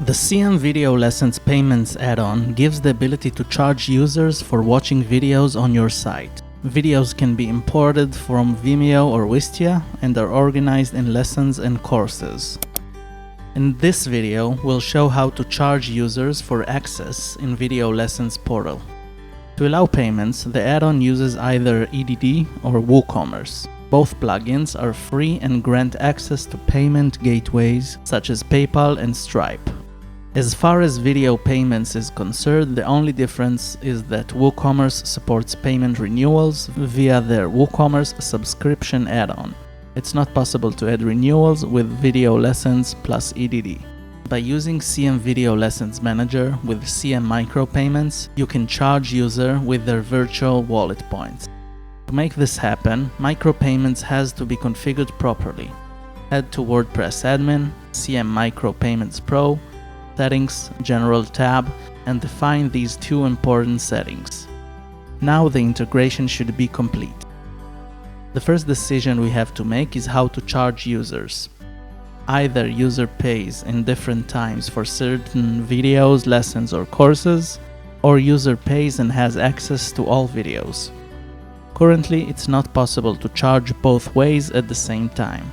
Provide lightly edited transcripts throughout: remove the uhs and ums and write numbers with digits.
The CM Video Lessons Payments add-on gives the ability to charge users for watching videos on your site. Videos can be imported from Vimeo or Wistia and are organized in lessons and courses. In this video, we'll show how to charge users for access in Video Lessons portal. To allow payments, the add-on uses either EDD or WooCommerce. Both plugins are free and grant access to payment gateways such as PayPal and Stripe. As far as video payments is concerned, the only difference is that WooCommerce supports payment renewals via their WooCommerce subscription add-on. It's not possible to add renewals with Video Lessons plus EDD. By using CM Video Lessons Manager with CM Micropayments, you can charge user with their virtual wallet points. To make this happen, Micropayments has to be configured properly. Head to WordPress Admin, CM Micropayments Pro, Settings, General tab, and define these two important settings. Now the integration should be complete. The first decision we have to make is how to charge users. Either user pays in different times for certain videos, lessons, or courses, or user pays and has access to all videos. Currently, it's not possible to charge both ways at the same time.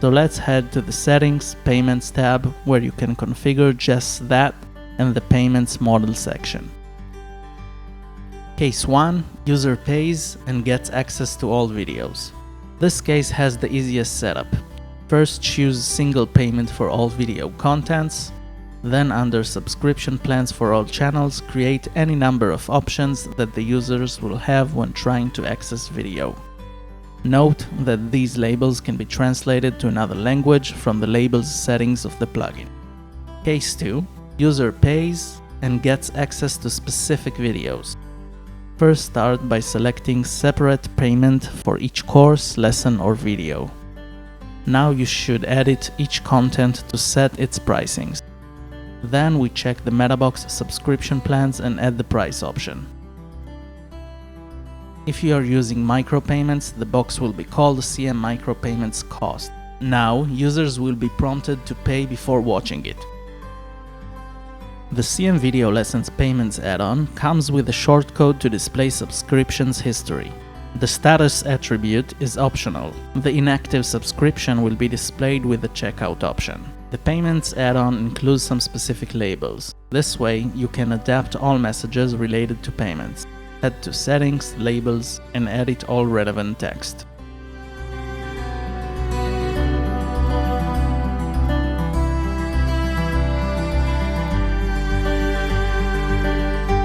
So let's head to the Settings, Payments tab, where you can configure just that, and the Payments Model section. Case 1. User pays and gets access to all videos. This case has the easiest setup. First, choose single payment for all video contents. Then under Subscription Plans for all channels, create any number of options that the users will have when trying to access video. Note that these labels can be translated to another language from the labels settings of the plugin. Case 2. User pays and gets access to specific videos. First, start by selecting separate payment for each course, lesson, or video. Now you should edit each content to set its pricings. Then we check the MetaBox subscription plans and add the price option. If you are using micropayments, the box will be called CM Micropayments Cost. Now, users will be prompted to pay before watching it. The CM Video Lessons Payments add-on comes with a shortcode to display subscriptions history. The status attribute is optional. The inactive subscription will be displayed with the checkout option. The Payments add-on includes some specific labels. This way, you can adapt all messages related to payments. Head to Settings, Labels, and edit all relevant text.